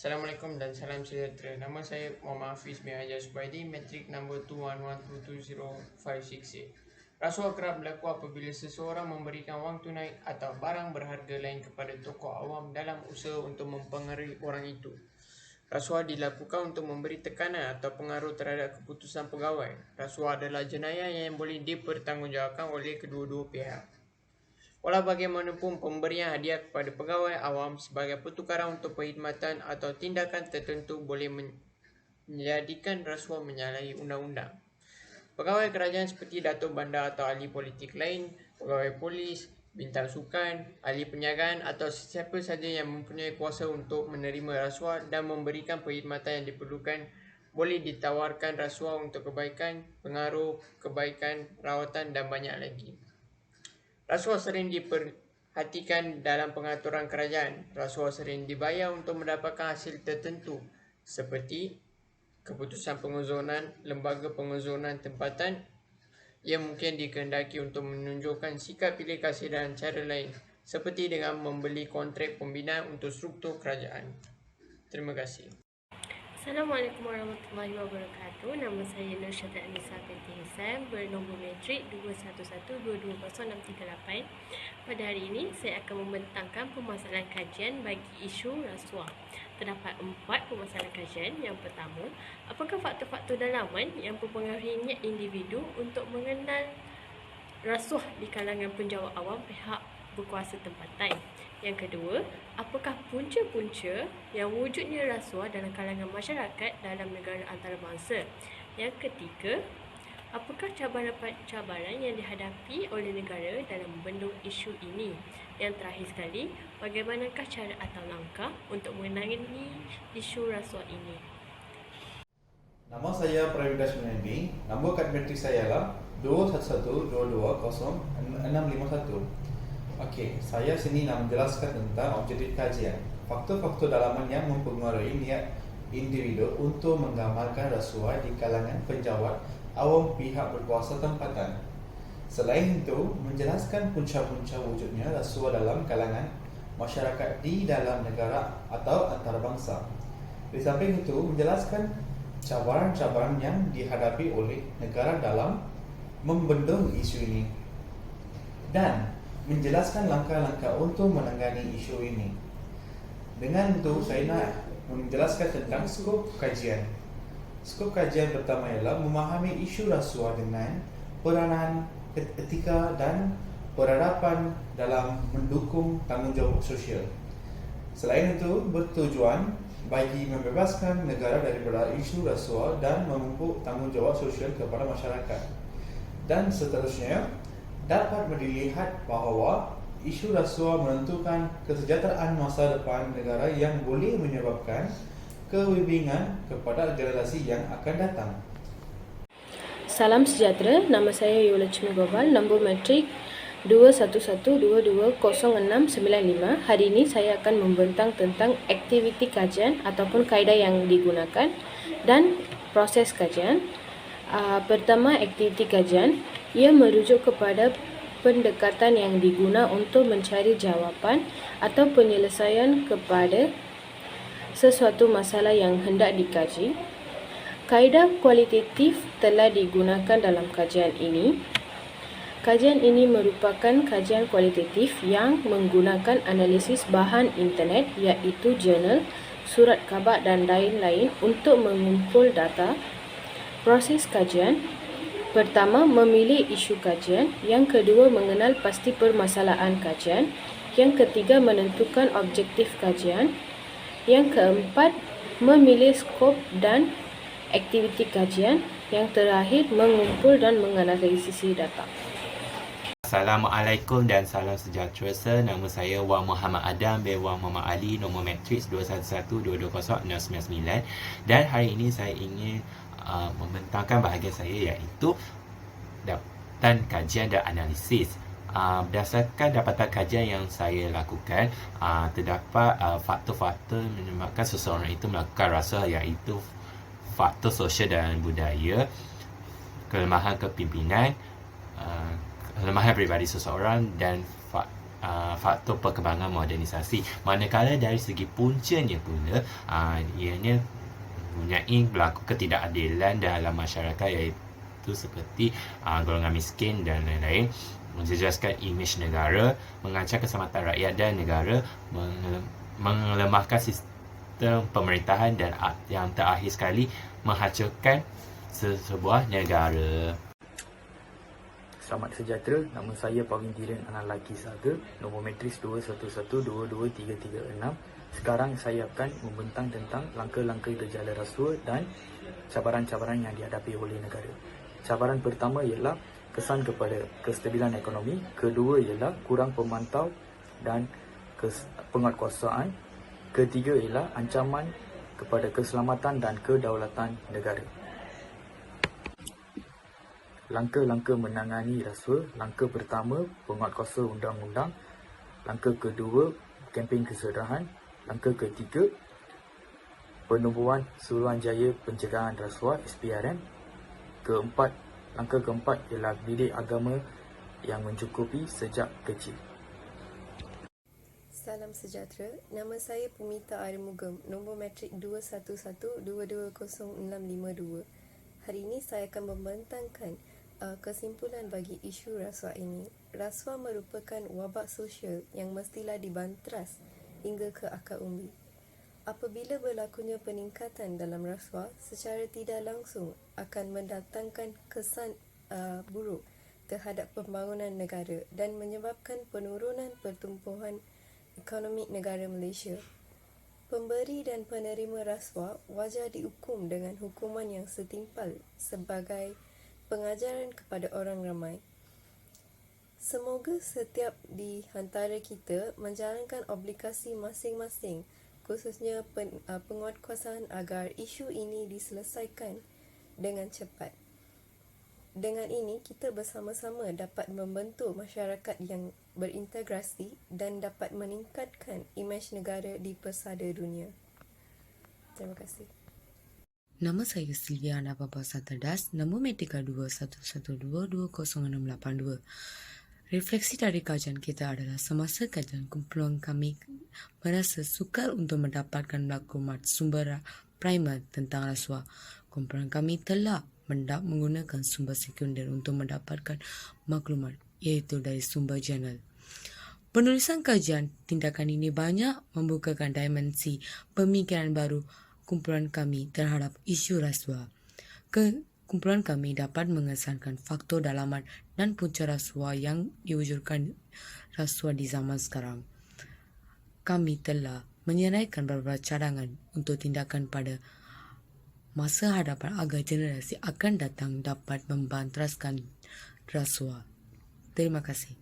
Assalamualaikum dan salam sejahtera. Nama saya Muhammad Hafiz bin Hajar Subaidi, matrik nombor 211220568. Rasuah kerap berlaku apabila seseorang memberikan wang tunai atau barang berharga lain kepada tokoh awam dalam usaha untuk mempengaruhi orang itu. Rasuah dilakukan untuk memberi tekanan atau pengaruh terhadap keputusan pegawai. Rasuah adalah jenayah yang boleh dipertanggungjawabkan oleh kedua-dua pihak. Walau bagaimanapun, pemberian hadiah kepada pegawai awam sebagai pertukaran untuk perkhidmatan atau tindakan tertentu boleh menjadikan rasuah menyalahi undang-undang. Pegawai kerajaan seperti Datuk Bandar atau ahli politik lain, pegawai polis, bintang sukan, ahli perniagaan atau sesiapa sahaja yang mempunyai kuasa untuk menerima rasuah dan memberikan perkhidmatan yang diperlukan boleh ditawarkan rasuah untuk kebaikan, pengaruh, kebaikan, rawatan dan banyak lagi. Rasuah sering diperhatikan dalam pengaturan kerajaan. Rasuah sering dibayar untuk mendapatkan hasil tertentu seperti keputusan penguzuran lembaga penguzuran tempatan yang mungkin dikehendaki untuk menunjukkan sikap pilih kasih dan cara lain seperti dengan membeli kontrak pembinaan untuk struktur kerajaan. Terima kasih. Assalamualaikum warahmatullahi wabarakatuh. Nama saya Nur Syafiq Anissa binti Hisam, bernombor matrik 211220638. Pada hari ini, saya akan membentangkan permasalahan kajian bagi isu rasuah. Terdapat 4 permasalahan kajian. Yang pertama, apakah faktor-faktor dalaman yang mempengaruhi niat individu untuk mengenal rasuah di kalangan penjawat awam pihak berkuasa tempatan? Yang kedua, apakah punca-punca yang wujudnya rasuah dalam kalangan masyarakat dalam negara antarabangsa? Yang ketiga, apakah cabaran yang dihadapi oleh negara dalam membendung isu ini? Yang terakhir sekali, bagaimanakah cara atau langkah untuk menangani isu rasuah ini? Nama saya Pravida Sunandi. Nombor kad matrik saya adalah 211220651. Okey, saya sini nak menjelaskan tentang objektif kajian. Faktor-faktor dalaman yang mempengaruhi niat individu untuk mengamalkan rasuah di kalangan penjawat awam pihak berkuasa tempatan. Selain itu, menjelaskan punca-punca wujudnya rasuah dalam kalangan masyarakat di dalam negara atau antarabangsa. Di samping itu, menjelaskan cabaran-cabaran yang dihadapi oleh negara dalam membendung isu ini. Dan menjelaskan langkah-langkah untuk menangani isu ini. Dengan itu, saya nak menjelaskan tentang skop kajian. Skop kajian pertama ialah memahami isu rasuah dengan peranan etika dan peradaban dalam mendukung tanggungjawab sosial. Selain itu, bertujuan bagi membebaskan negara daripada isu rasuah dan memupuk tanggungjawab sosial kepada masyarakat. Dan seterusnya, dapat dilihat bahawa isu rasuah menentukan kesejahteraan masa depan negara yang boleh menyebabkan kebimbangan kepada generasi yang akan datang. Salam sejahtera, nama saya Yola Cumi Gopal, nombor matrik 211220695. Hari ini saya akan membentang tentang aktiviti kajian ataupun kaedah yang digunakan dan proses kajian. Pertama, aktiviti kajian. Ia merujuk kepada pendekatan yang diguna untuk mencari jawapan atau penyelesaian kepada sesuatu masalah yang hendak dikaji. Kaedah kualitatif telah digunakan dalam kajian ini. Kajian ini merupakan kajian kualitatif yang menggunakan analisis bahan internet iaitu jurnal, surat khabar dan lain-lain untuk mengumpul data. Proses kajian: pertama, memilih isu kajian. Yang kedua, mengenal pasti permasalahan kajian. Yang ketiga, menentukan objektif kajian. Yang keempat, memilih skop dan aktiviti kajian. Yang terakhir, mengumpul dan menganalisis data. Assalamualaikum dan salam sejahtera. Nama saya Wang Muhammad Adam bin Wang Muhammad Ali, nombor matrik 211220699. Dan hari ini saya ingin membentangkan bahagian saya iaitu dapatan kajian dan analisis. Berdasarkan dapatan kajian yang saya lakukan, terdapat faktor-faktor menyebabkan seseorang itu melakukan rasuah, iaitu faktor sosial dan budaya, kelemahan kepimpinan, kelemahan peribadi seseorang dan faktor perkembangan modernisasi. Manakala dari segi puncanya pula, ianya mempunyai berlaku ketidakadilan dalam masyarakat, iaitu seperti golongan miskin dan lain-lain, menjejaskan imej negara, mengancam keselamatan rakyat dan negara, melemahkan sistem pemerintahan dan yang terakhir sekali menghancurkan sebuah negara. Selamat sejahtera, nama saya Pawin Diren Analaki Saga, nombor matris 211222336. Sekarang saya akan membentang tentang langkah-langkah gejala rasuah dan cabaran-cabaran yang dihadapi oleh negara. Cabaran pertama ialah kesan kepada kestabilan ekonomi, kedua ialah kurang pemantau dan penguatkuasaan, ketiga ialah ancaman kepada keselamatan dan kedaulatan negara. Langkah-langkah menangani rasuah. Langkah pertama, penguatkuasa undang-undang. Langkah kedua, kempen kesedarahan. Langkah ketiga, penubuhan Suruhanjaya Pencegahan Rasuah SPRM. Langkah keempat ialah didik agama yang mencukupi sejak kecil. Salam sejahtera, nama saya Pumita Arumugam, nombor matrik 21122206552. Hari ini saya akan membentangkan kesimpulan bagi isu rasuah ini. Rasuah merupakan wabak sosial yang mestilah dibantras hingga ke akar umbi. Apabila berlakunya peningkatan dalam rasuah, secara tidak langsung akan mendatangkan kesan buruk terhadap pembangunan negara dan menyebabkan penurunan pertumbuhan ekonomi negara Malaysia. Pemberi dan penerima rasuah wajar dihukum dengan hukuman yang setimpal sebagai pengajaran kepada orang ramai. Semoga setiap di antara kita menjalankan obligasi masing-masing, khususnya penguatkuasaan agar isu ini diselesaikan dengan cepat. Dengan ini, kita bersama-sama dapat membentuk masyarakat yang berintegrasi dan dapat meningkatkan imej negara di pesada dunia. Terima kasih. Nama saya Silviana Babasa Terdas, nombor matrik 21122206682. Refleksi dari kajian kita adalah semasa kajian kumpulan kami merasa sukar untuk mendapatkan maklumat sumber primer tentang rasuah. Kumpulan kami telah menggunakan sumber sekunder untuk mendapatkan maklumat, iaitu dari sumber jurnal. Penulisan kajian tindakan ini banyak membukakan dimensi pemikiran baru kumpulan kami terhadap isu rasuah. Kumpulan kami dapat mengesankan faktor dalaman dan punca rasuah yang diwujudkan rasuah di zaman sekarang. Kami telah menyerahkan beberapa cadangan untuk tindakan pada masa hadapan agar generasi akan datang dapat membantraskan rasuah. Terima kasih.